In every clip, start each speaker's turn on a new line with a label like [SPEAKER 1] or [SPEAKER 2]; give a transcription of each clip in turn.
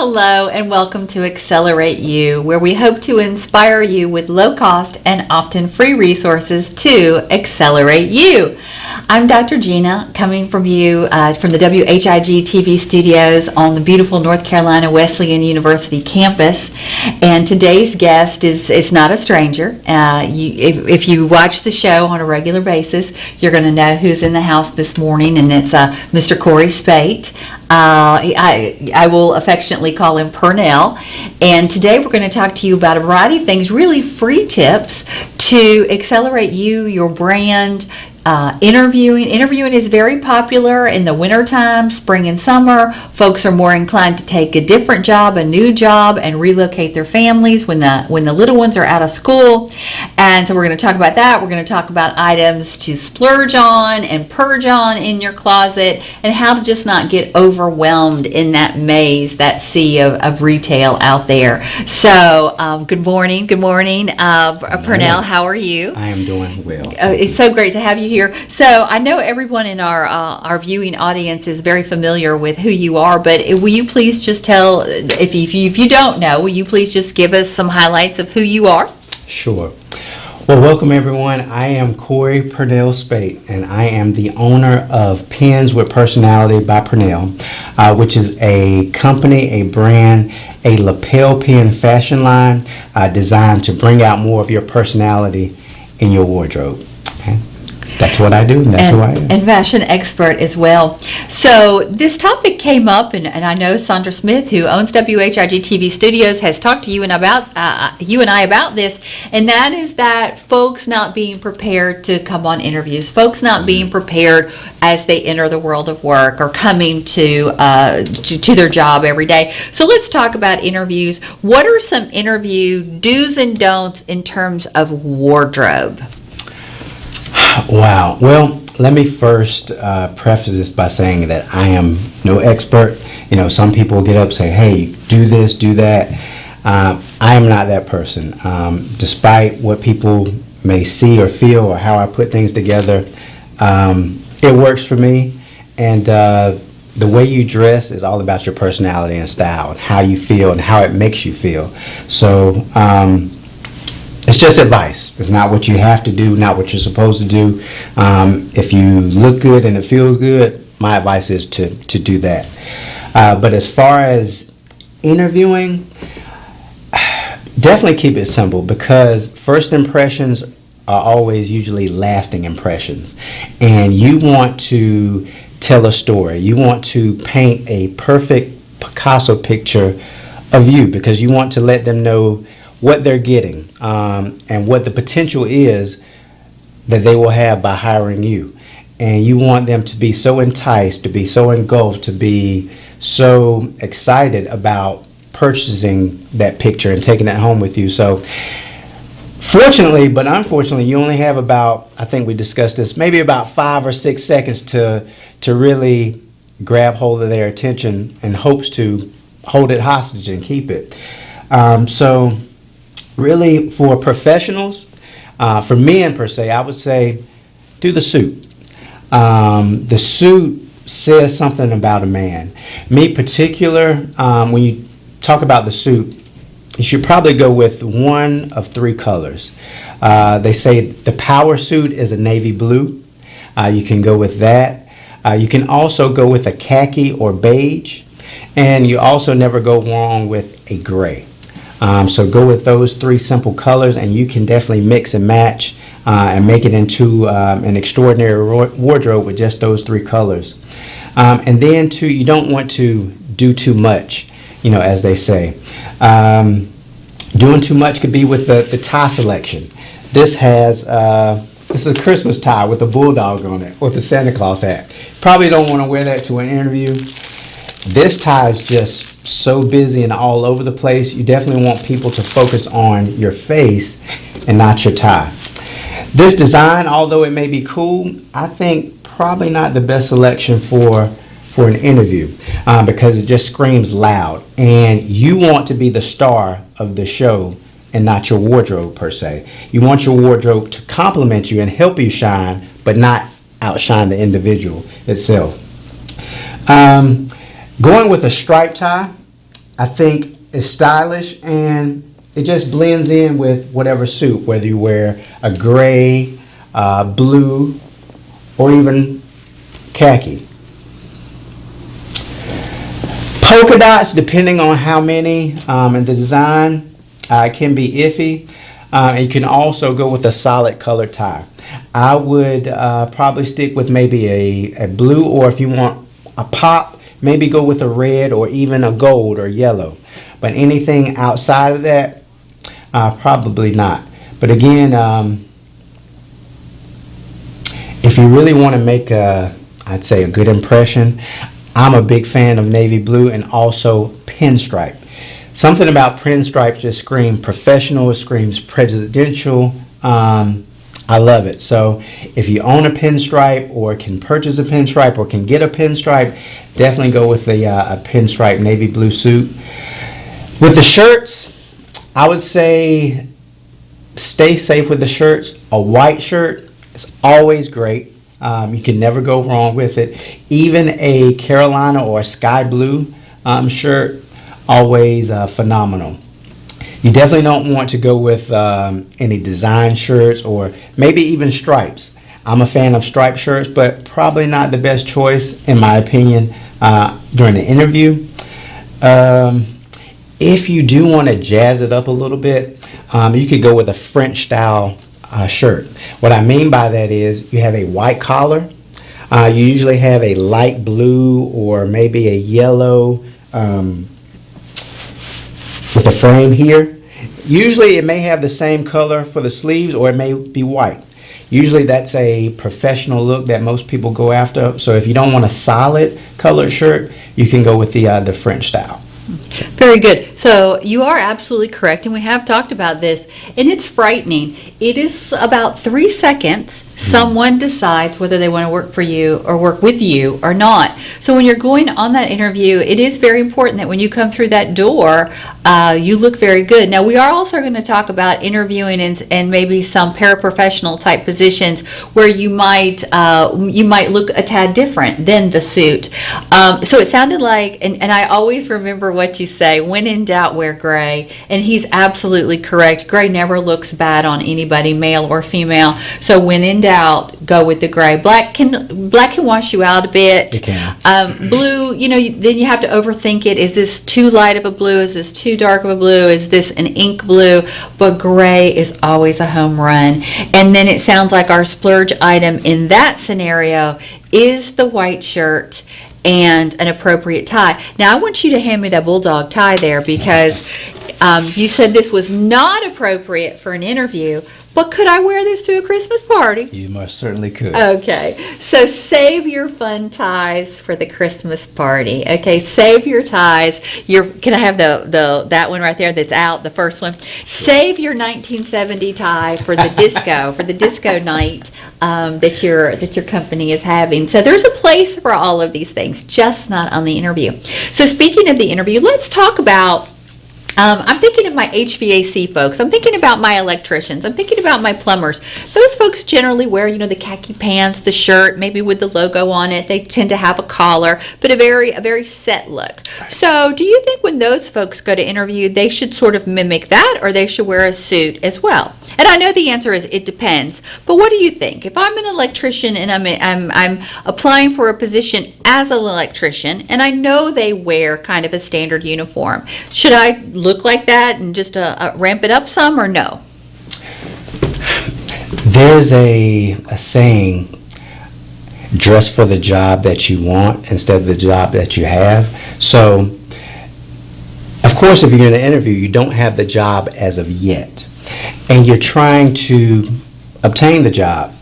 [SPEAKER 1] Hello and welcome to Accelerate You, where we hope to inspire you with low-cost and often free resources to accelerate you. I'm Dr. Gina, coming from you from the WHIG TV studios on the beautiful North Carolina Wesleyan University campus. And today's guest is not a stranger. If you watch the show on a regular basis, you're going to know who's in the house this morning, and it's Mr. Corey Speight. I will affectionately call him Pernell. And today we're going to talk to you about a variety of things, really free tips to accelerate you, your brand. Interviewing is very popular in the wintertime, spring and summer. Folks are more inclined to take a different job, a new job, and relocate their families when the little ones are out of school. And so we're going to talk about that. We're going to talk about items to splurge on and purge on in your closet, and how to just not get overwhelmed in that maze, that sea of retail out there. So good morning, Pernell. How are you?
[SPEAKER 2] I am doing well.
[SPEAKER 1] It's so great to have you here. So I know everyone in our viewing audience is very familiar with who you are, but will you please just tell, if you don't know, will you please just give us some highlights of who you are?
[SPEAKER 2] Sure. Well, welcome everyone. I am Corey Pernell Speight, and I am the owner of Pens with Personality by Pernell, which is a company, a brand, a lapel pen fashion line designed to bring out more of your personality in your wardrobe. Okay? That's what I do, and that's who I am.
[SPEAKER 1] And fashion expert as well. So this topic came up, and I know Sandra Smith, who owns WHIG TV Studios, has talked to you and I about this, and that is that folks not being prepared to come on interviews, folks not being prepared as they enter the world of work or coming to their job every day. So let's talk about interviews. What are some interview do's and don'ts in terms of wardrobe?
[SPEAKER 2] Wow. Well, let me first preface this by saying that I am no expert. You know, some people get up and say, hey, do this, do that. I am not that person. Despite what people may see or feel or how I put things together, it works for me. And the way you dress is all about your personality and style and how you feel and how it makes you feel. So, it's just advice. It's not what you have to do, not what you're supposed to do. If you look good and it feels good, my advice is to do that. But as far as interviewing, definitely keep it simple, because first impressions are always usually lasting impressions. And you want to tell a story. You want to paint a perfect Picasso picture of you, because you want to let them know what they're getting and what the potential is that they will have by hiring you. And you want them to be so enticed, to be so engulfed, to be so excited about purchasing that picture and taking it home with you. So fortunately, but unfortunately, you only have about, I think we discussed this, maybe about 5 or 6 seconds to really grab hold of their attention, in hopes to hold it hostage and keep it. So really, for professionals, for men per se, I would say do the suit. The suit says something about a man. Me particular, when you talk about the suit, you should probably go with one of 3 colors. They say the power suit is a navy blue. You can go with that. You can also go with a khaki or beige. And you also never go wrong with a gray. So go with those 3 simple colors, and you can definitely mix and match and make it into an extraordinary wardrobe with just those 3 colors. And then too, you don't want to do too much, as they say. Doing too much could be with the tie selection. This is a Christmas tie with a bulldog on it, with a Santa Claus hat. Probably don't want to wear that to an interview. This tie is just so busy and all over the place. You definitely want people to focus on your face and not your tie. This design, although it may be cool, I think probably not the best selection for an interview because it just screams loud. And you want to be the star of the show and not your wardrobe per se. You want your wardrobe to complement you and help you shine, but not outshine the individual itself. Going with a striped tie I think it's stylish and it just blends in with whatever suit, whether you wear a gray, blue, or even khaki. Polka dots, depending on how many and the design, can be iffy. And you can also go with a solid colored tie. I would probably stick with maybe a blue, or if you want a pop, maybe go with a red or even a gold or yellow. But anything outside of that, probably not. But again, if you really want to make I'd say a good impression, I'm a big fan of navy blue and also pinstripe. Something about pinstripes just screams professional, it screams presidential. I love it. So if you own a pinstripe or can purchase a pinstripe or can get a pinstripe, definitely go with a pinstripe navy blue suit. With the shirts, I would say stay safe with the shirts. A white shirt is always great. You can never go wrong with it. Even a Carolina or a sky blue shirt, always phenomenal. You definitely don't want to go with any design shirts or maybe even stripes. I'm a fan of striped shirts, but probably not the best choice, in my opinion, during the interview. If you do want to jazz it up a little bit, you could go with a French style shirt. What I mean by that is you have a white collar. You usually have a light blue or maybe a yellow with a frame here. Usually it may have the same color for the sleeves, or it may be white. Usually that's a professional look that most people go after. So if you don't want a solid colored shirt, you can go with the French style.
[SPEAKER 1] Very good. So you are absolutely correct, and we have talked about this, and it's frightening. It is about 3 seconds someone decides whether they want to work for you or work with you or not. So when you're going on that interview, it is very important that when you come through that door, you look very good. Now, we are also going to talk about interviewing and maybe some paraprofessional type positions where you might look a tad different than the suit. So it sounded like, and I always remember what you say, when in doubt, wear gray. And he's absolutely correct. Gray never looks bad on anybody, male or female. So when in doubt, go with the gray. Black can wash you out a bit.
[SPEAKER 2] It can.
[SPEAKER 1] Blue, then you have to overthink it. Is this too light of a blue? Is this too dark of a blue? Is this an ink blue? But gray is always a home run. And then it sounds like our splurge item in that scenario is the white shirt and an appropriate tie. Now, I want you to hand me that bulldog tie there, because you said this was not appropriate for an interview, but could I wear this to a Christmas party?
[SPEAKER 2] You most certainly could.
[SPEAKER 1] Okay, so save your fun ties for the Christmas party. Okay, save your ties. Can I have that one right there that's out, the first one? Save your 1970 tie for the disco night that your company is having. So there's a place for all of these things, just not on the interview. So speaking of the interview, let's talk about I'm thinking of my HVAC folks. I'm thinking about my electricians. I'm thinking about my plumbers. Those folks generally wear, the khaki pants, the shirt, maybe with the logo on it. They tend to have a collar, but a very set look. So do you think when those folks go to interview, they should sort of mimic that, or they should wear a suit as well? And I know the answer is it depends, but what do you think? If I'm an electrician and I'm applying for a position as an electrician, and I know they wear kind of a standard uniform, should I look like that and just ramp it up some, or no?
[SPEAKER 2] There's a saying, dress for the job that you want instead of the job that you have. So, of course, if you're in an interview, you don't have the job as of yet, and you're trying to obtain the job.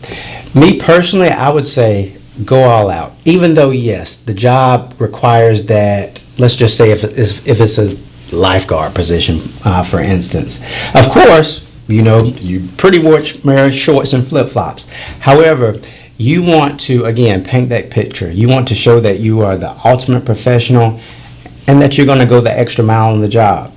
[SPEAKER 2] Me personally, I would say go all out. Even though, yes, the job requires that, let's just say if it's a lifeguard position, for instance. Of course, you pretty much wear shorts and flip-flops. However, you want to, again, paint that picture. You want to show that you are the ultimate professional and that you're going to go the extra mile on the job.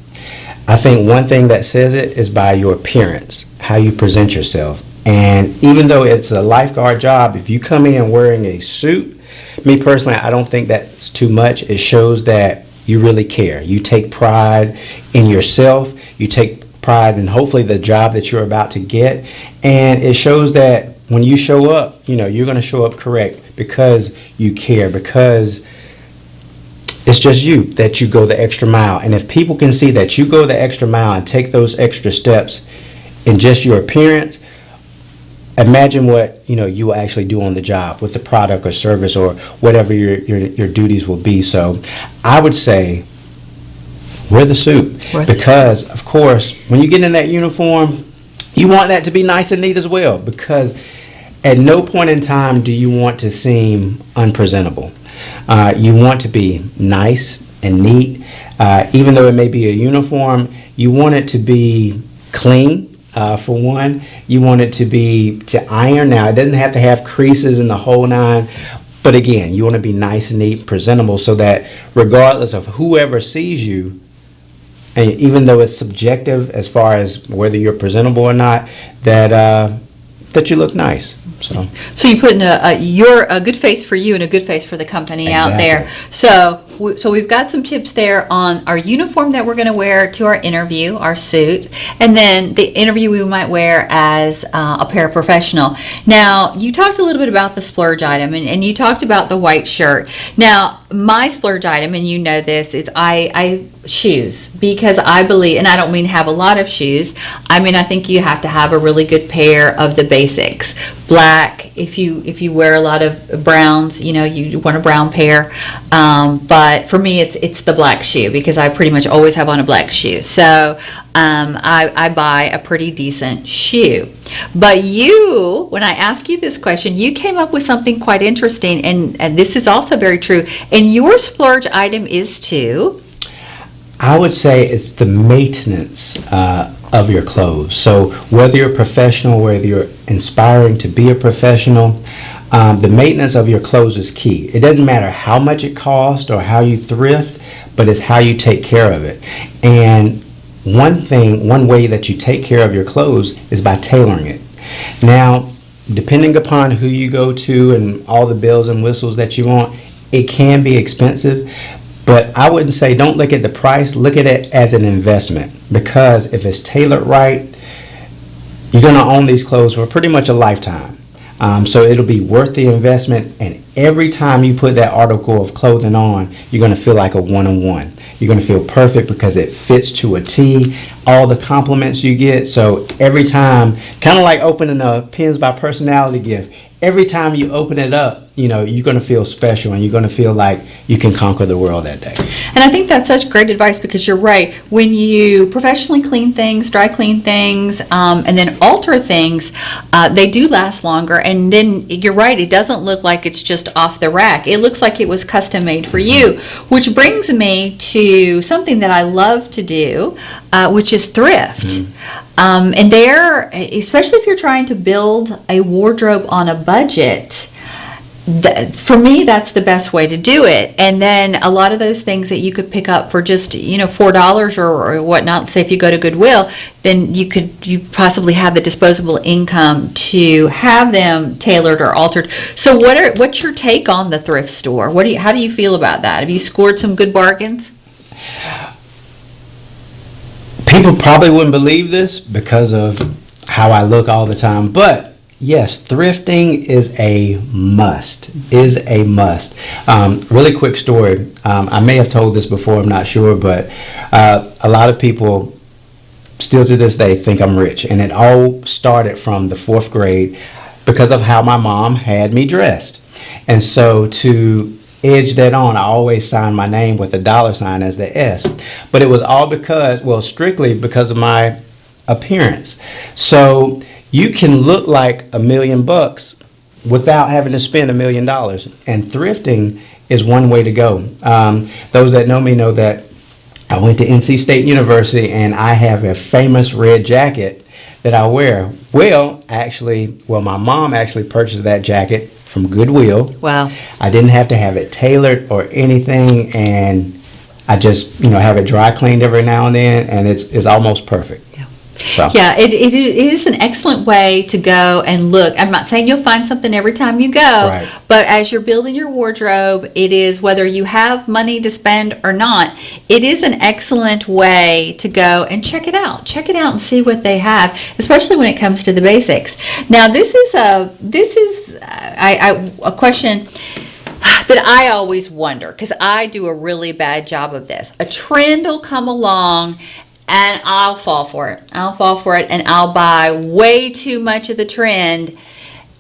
[SPEAKER 2] I think one thing that says it is by your appearance, how you present yourself. And even though it's a lifeguard job, if you come in wearing a suit, me personally, I don't think that's too much. It shows that you really care. You take pride in yourself. You take pride in hopefully the job that you're about to get. And it shows that when you show up, you're going to show up correct because you care, because it's just you, that you go the extra mile. And if people can see that you go the extra mile and take those extra steps in just your appearance, imagine what you will actually do on the job with the product or service or whatever your duties will be. So I would say wear the suit, because of course when you get in that uniform, you want that to be nice and neat as well, because at no point in time do you want to seem unpresentable. You want to be nice and neat. Even though it may be a uniform, you want it to be clean. For one, you want it to iron. Now, it doesn't have to have creases in the whole nine, but again, you want to be nice and neat, presentable, so that regardless of whoever sees you, and even though it's subjective as far as whether you're presentable or not, that you look nice.
[SPEAKER 1] So you put in you're a good face for you and a good face for the company out there. So we've got some tips there on our uniform that we're going to wear to our interview, our suit, and then the interview we might wear as a paraprofessional. Now, you talked a little bit about the splurge item, and you talked about the white shirt. Now, my splurge item, and you know this, is I shoes, because I believe, and I don't mean have a lot of shoes, I mean I think you have to have a really good pair of the basics. Black, if you wear a lot of browns, you want a brown pair, but for me it's the black shoe, because I pretty much always have on a black shoe. So I buy a pretty decent shoe. But you, when I ask you this question, you came up with something quite interesting, and this is also very true, and your splurge item is to?
[SPEAKER 2] I would say it's the maintenance of your clothes. So whether you're a professional, whether you're inspiring to be a professional, the maintenance of your clothes is key. It doesn't matter how much it costs or how you thrift, but it's how you take care of it. And one way that you take care of your clothes is by tailoring it. Now, depending upon who you go to and all the bells and whistles that you want, it can be expensive. But I wouldn't say don't look at the price, look at it as an investment, because if it's tailored right, you're going to own these clothes for pretty much a lifetime. So it'll be worth the investment, and every time you put that article of clothing on, you're going to feel like a one-on-one. You're going to feel perfect because it fits to a T, all the compliments you get. So every time, kind of like opening a Pins by Personality gift, every time you open it up, you're going to feel special, and you're going to feel like you can conquer the world that day.
[SPEAKER 1] And I think that's such great advice, because you're right. When you professionally clean things, dry clean things, and then alter things, they do last longer. And then you're right, it doesn't look like it's just off the rack. It looks like it was custom made for you, which brings me to something that I love to do, which is thrift. And there, especially if you're trying to build a wardrobe on a budget, for me, that's the best way to do it. And then a lot of those things that you could pick up for just $4 or whatnot. Say if you go to Goodwill, then you possibly have the disposable income to have them tailored or altered. So what's your take on the thrift store? How do you feel about that? Have you scored some good bargains?
[SPEAKER 2] People probably wouldn't believe this because of how I look all the time, but yes, thrifting is a must. Really quick story. I may have told this before, I'm not sure, but a lot of people still to this day think I'm rich. And it all started from the 4th grade because of how my mom had me dressed. And so to edge that on, I always signed my name with a $sign as the S. But it was all strictly because of my appearance. So you can look like $1 million without having to spend $1 million. And thrifting is one way to go. Those that know me know that I went to NC State University, and I have a famous red jacket that I wear. My mom actually purchased that jacket from Goodwill.
[SPEAKER 1] Wow.
[SPEAKER 2] I didn't have to have it tailored or anything, and I just have it dry cleaned every now and then, and it's almost perfect.
[SPEAKER 1] Yeah.
[SPEAKER 2] So.
[SPEAKER 1] Yeah, it is an excellent way to go and look. I'm not saying you'll find something every time you go,
[SPEAKER 2] Right.
[SPEAKER 1] but as you're building your wardrobe, it is, whether you have money to spend or not, it is an excellent way to go and check it out. Check it out and see what they have, especially when it comes to the basics. Now, this is a question that I always wonder, because I do a really bad job of this. A trend will come along and I'll fall for it. And I'll buy way too much of the trend.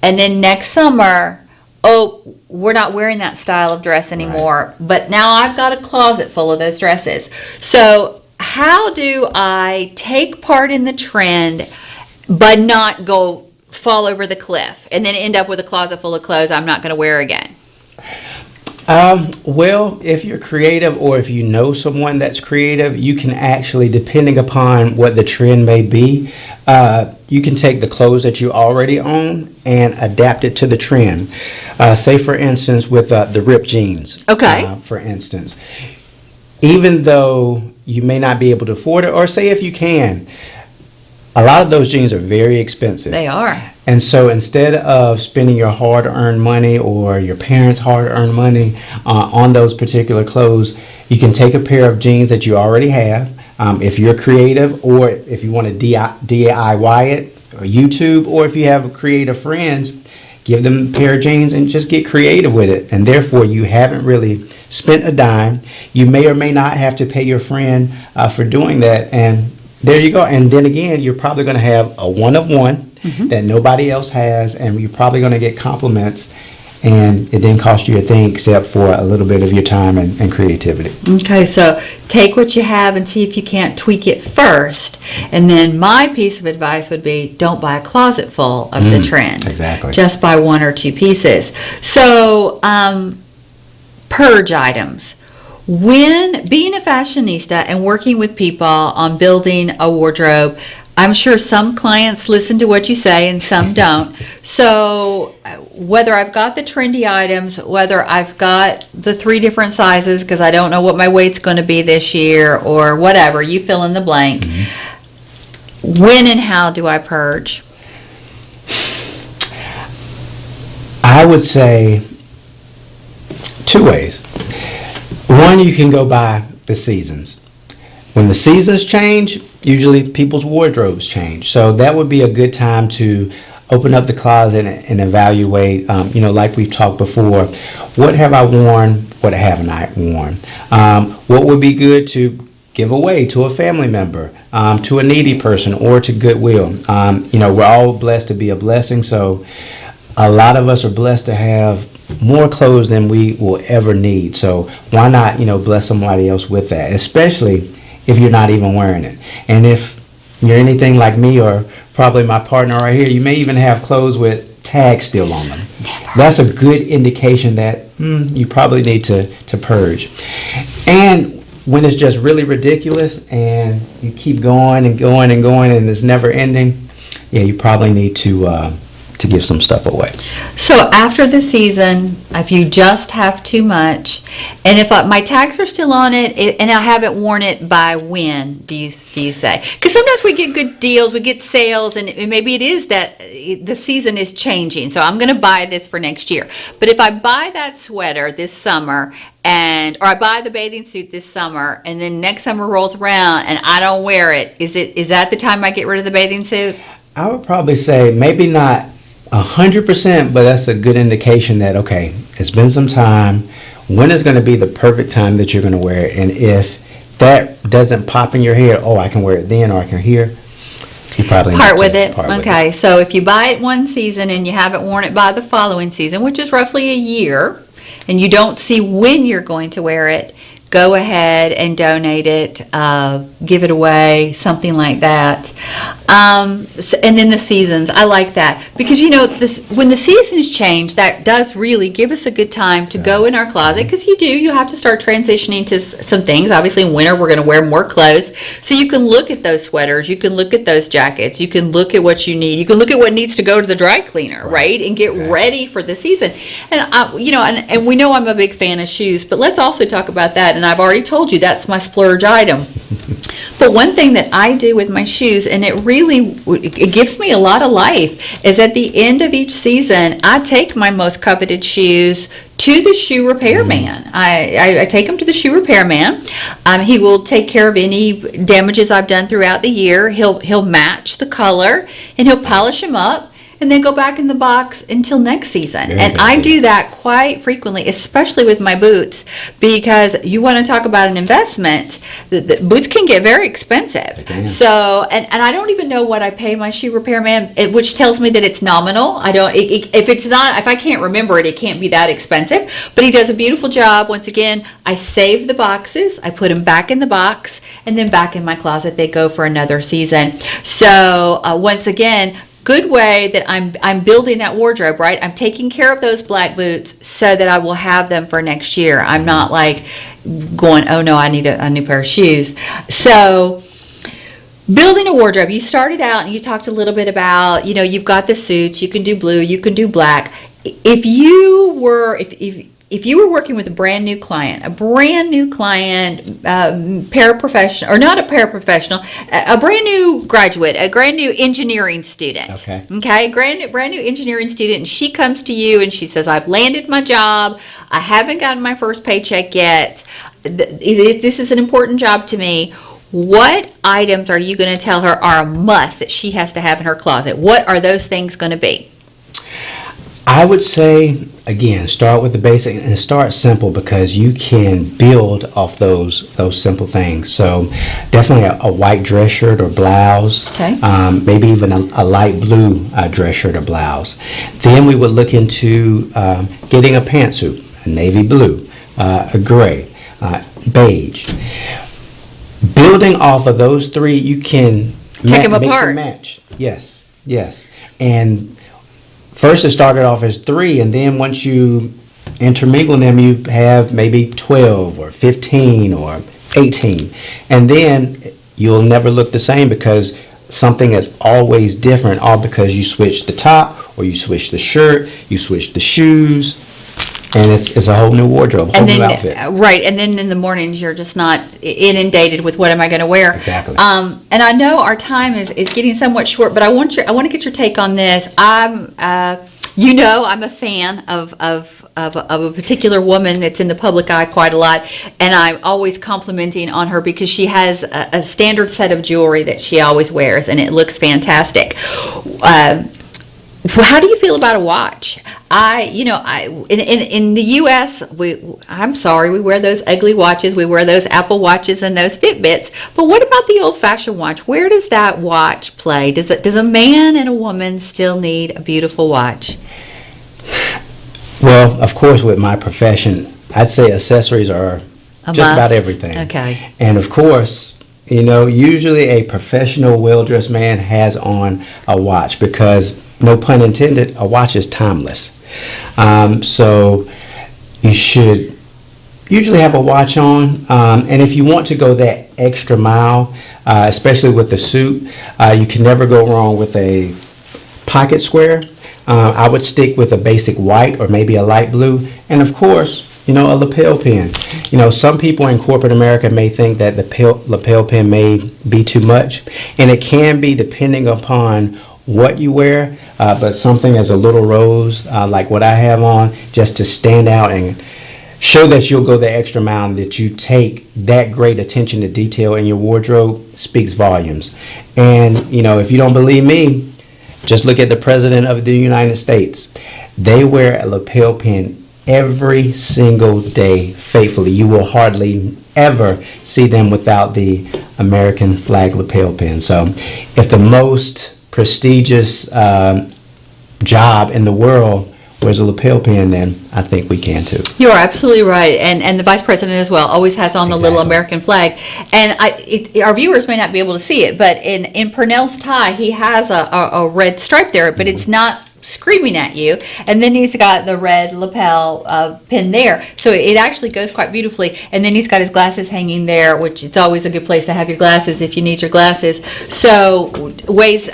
[SPEAKER 1] And then next summer, oh, we're not wearing that style of dress anymore. Right. But now I've got a closet full of those dresses. So how do I take part in the trend but not go fall over the cliff and then end up with a closet full of clothes I'm not going to wear again?
[SPEAKER 2] Well, if you're creative, or if you know someone that's creative, you can actually, depending upon what the trend may be, you can take the clothes that you already own and adapt it to the trend. Say, for instance, with the ripped jeans.
[SPEAKER 1] Okay.
[SPEAKER 2] For instance, even though you may not be able to afford it, or say if you can, a lot of those jeans are very expensive.
[SPEAKER 1] They are.
[SPEAKER 2] And so instead of spending your hard-earned money or your parents' hard-earned money on those particular clothes, you can take a pair of jeans that you already have. If you're creative, or if you want to DIY it, or YouTube, or if you have creative friends, give them a pair of jeans and just get creative with it. And therefore, you haven't really spent a dime. You may or may not have to pay your friend for doing that. And there you go. And then again, you're probably going to have a one-of-one that nobody else has, and you're probably going to get compliments, and it didn't cost you a thing except for a little bit of your time and creativity.
[SPEAKER 1] Okay, so take what you have and see if you can't tweak it first. And then my piece of advice would be, don't buy a closet full of the trend.
[SPEAKER 2] Exactly.
[SPEAKER 1] Just buy one or two pieces. So, purge items. When being a fashionista and working with people on building a wardrobe, I'm sure some clients listen to what you say and some don't. So whether I've got the trendy items, whether I've got the 3 different sizes because I don't know what my weight's going to be this year, or whatever, you fill in the blank. When and how do I purge?
[SPEAKER 2] I would say 2 ways. One, you can go by the seasons. When the seasons change, usually people's wardrobes change. So that would be a good time to open up the closet and evaluate, like we've talked before, what have I worn, what haven't I worn? What would be good to give away to a family member, to a needy person, or to Goodwill. We're all blessed to be a blessing, so a lot of us are blessed to have more clothes than we will ever need. So why not, bless somebody else with that, especially if you're not even wearing it. And if you're anything like me, or probably my partner right here, you may even have clothes with tags still on them.
[SPEAKER 1] Never.
[SPEAKER 2] That's a good indication that you probably need to purge. And when it's just really ridiculous and you keep going and going and going and it's never ending, you probably need to give some stuff away.
[SPEAKER 1] So after the season, if you just have too much, and if my tags are still on it, and I haven't worn it by when, do you say? Because sometimes we get good deals, we get sales, and maybe it is that the season is changing, so I'm going to buy this for next year. But if I buy that sweater this summer, or I buy the bathing suit this summer, and then next summer rolls around and I don't wear it, is that the time I get rid of the bathing suit?
[SPEAKER 2] I would probably say maybe not 100%, but that's a good indication that, okay, it's been some time. When is going to be the perfect time that you're going to wear it? And if that doesn't pop in your head, I can wear it then, or I can here, you probably
[SPEAKER 1] part
[SPEAKER 2] need
[SPEAKER 1] with
[SPEAKER 2] to
[SPEAKER 1] it.
[SPEAKER 2] part with
[SPEAKER 1] Okay,
[SPEAKER 2] it.
[SPEAKER 1] so if you buy it one season and you haven't worn it by the following season, which is roughly a year, and you don't see when you're going to wear it, go ahead and donate it, give it away, something like that. And then the seasons, I like that, because when the seasons change, that does really give us a good time to go in our closet, because you have to start transitioning to some things. Obviously in winter we're going to wear more clothes, so you can look at those sweaters, you can look at those jackets, you can look at what you need, you can look at what needs to go to the dry cleaner, right? And get ready for the season. And and we know I'm a big fan of shoes, but let's also talk about that. And I've already told you that's my splurge item. But one thing that I do with my shoes, and it gives me a lot of life, is at the end of each season, I take my most coveted shoes to the shoe repairman. I take them to the shoe repairman. He will take care of any damages I've done throughout the year. He'll match the color, and he'll polish them up, and then go back in the box until next season. And I do that quite frequently, especially with my boots, because you want to talk about an investment. The boots can get very expensive. So, and I don't even know what I pay my shoe repairman, which tells me that it's nominal. If I can't remember it, it can't be that expensive. But he does a beautiful job. Once again, I save the boxes, I put them back in the box, and then back in my closet they go for another season. So once again, good way that I'm building that wardrobe, right? I'm taking care of those black boots so that I will have them for next year. I'm not like going, oh no, I need a new pair of shoes. So building a wardrobe, you started out and you talked a little bit about, you've got the suits, you can do blue, you can do black. If you were working with a brand new client, paraprofessional, or not a paraprofessional, a brand new graduate, a brand new engineering student. Okay, brand new engineering student, and she comes to you and she says, I've landed my job, I haven't gotten my first paycheck yet, this is an important job to me. What items are you going to tell her are a must that she has to have in her closet? What are those things going to be?
[SPEAKER 2] I would say, again, start with the basic and start simple, because you can build off those simple things. So definitely a white dress shirt or blouse, maybe even a light blue dress shirt or blouse. Then we would look into getting a pantsuit, a navy blue, a gray, beige. Building off of those three, you can
[SPEAKER 1] take them
[SPEAKER 2] mix
[SPEAKER 1] apart.
[SPEAKER 2] And match. Yes. And first, it started off as 3, and then once you intermingle them, you have maybe 12 or 15 or 18. And then you'll never look the same, because something is always different, all because you switch the top, or you switch the shirt, you switch the shoes, and it's a whole new wardrobe, whole new outfit.
[SPEAKER 1] Right, and then in the mornings, you're just not inundated with what am I going to wear.
[SPEAKER 2] Exactly.
[SPEAKER 1] And I know our time is getting somewhat short, but I want to get your take on this. I'm a fan of a particular woman that's in the public eye quite a lot, and I'm always complimenting on her because she has a standard set of jewelry that she always wears, and it looks fantastic. How do you feel about a watch? In the U.S., we wear those ugly watches. We wear those Apple watches and those Fitbits. But what about the old-fashioned watch? Where does that watch play? Does a man and a woman still need a beautiful watch?
[SPEAKER 2] Well, of course, with my profession, I'd say accessories are just about everything.
[SPEAKER 1] Okay.
[SPEAKER 2] And of course, usually a professional, well-dressed man has on a watch, because, no pun intended, a watch is timeless. So you should usually have a watch on. And if you want to go that extra mile, especially with the suit, you can never go wrong with a pocket square. I would stick with a basic white or maybe a light blue. And of course, a lapel pin. Some people in corporate America may think that the lapel pin may be too much. And it can be, depending upon what you wear, but something as a little rose, like what I have on, just to stand out and show that you'll go the extra mile, and that you take that great attention to detail in your wardrobe, speaks volumes. And if you don't believe me, just look at the President of the United States. They wear a lapel pin every single day faithfully. You will hardly ever see them without the American flag lapel pin. So if the most prestigious job in the world wears a lapel pin, then I think we can too. You
[SPEAKER 1] are absolutely right, and the Vice President as well always has on the little American flag. And our viewers may not be able to see it, but in Pernell's tie, he has a red stripe there, but it's not screaming at you, and then he's got the red lapel pin there, so it actually goes quite beautifully. And then he's got his glasses hanging there, which it's always a good place to have your glasses if you need your glasses. So weighs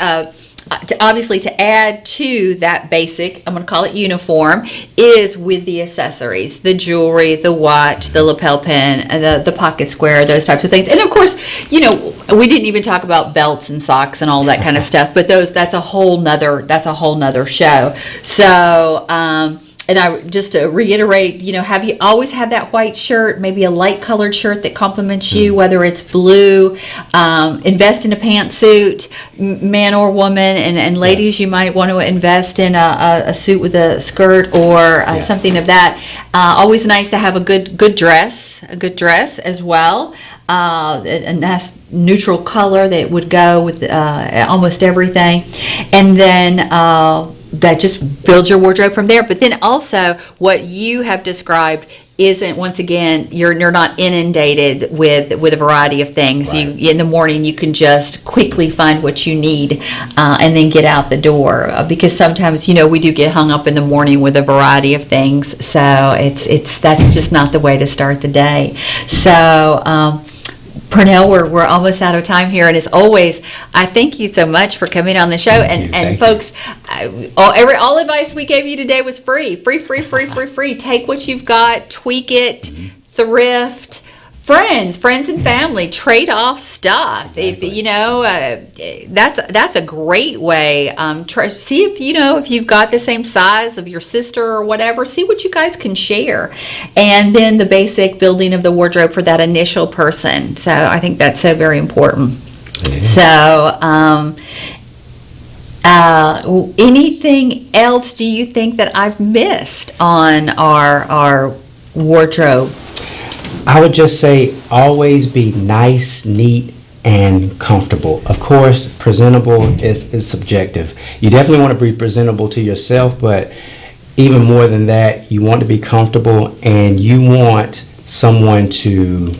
[SPEAKER 1] obviously to add to that basic, I'm going to call it uniform, is with the accessories, the jewelry, the watch, the lapel pin, the pocket square, those types of things. And of course, we didn't even talk about belts and socks and all that kind of stuff, but that's a whole nother show. So, and I just to reiterate, have you always had that white shirt, maybe a light colored shirt that complements you, whether it's blue. Invest in a pantsuit, man or woman, and ladies, you might want to invest in a suit with a skirt or something of that. Always nice to have a good dress as well. A nice neutral color that would go with almost everything, and then that just builds your wardrobe from there. But then also what you have described isn't, once again, you're not inundated with a variety of things. Right. In the morning you can just quickly find what you need and then get out the door, because sometimes we do get hung up in the morning with a variety of things. So that's just not the way to start the day. So Pernell, we're almost out of time here, and as always, I thank you so much for coming on the show. And folks, all advice we gave you today was free. Take what you've got, tweak it, thrift. Friends and family, trade off stuff. Exactly. If that's a great way. See if you've got the same size of your sister or whatever. See what you guys can share, and then the basic building of the wardrobe for that initial person. So I think that's so very important. Mm-hmm. So, anything else do you think that I've missed on our wardrobe?
[SPEAKER 2] I would just say always be nice, neat, and comfortable. Of course, presentable is subjective. You definitely want to be presentable to yourself, but even more than that, you want to be comfortable, and you want someone to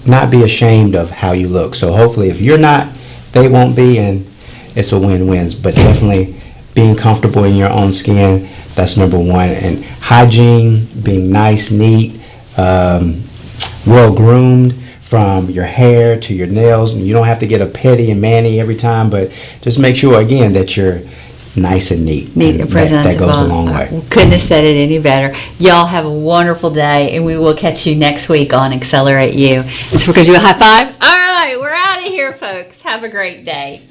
[SPEAKER 2] not be ashamed of how you look. So hopefully if you're not, they won't be, and it's a win-win. But definitely being comfortable in your own skin, that's number one. And hygiene, being nice, neat, well groomed, from your hair to your nails. And you don't have to get a pedi and mani every time, but just make sure again that you're nice and neat.
[SPEAKER 1] Neat and presentable.
[SPEAKER 2] That goes a long way.
[SPEAKER 1] Couldn't have said it any better. Y'all have a wonderful day, and we will catch you next week on Accelerate You. So we're going to do a high five. All right, we're out of here, folks. Have a great day.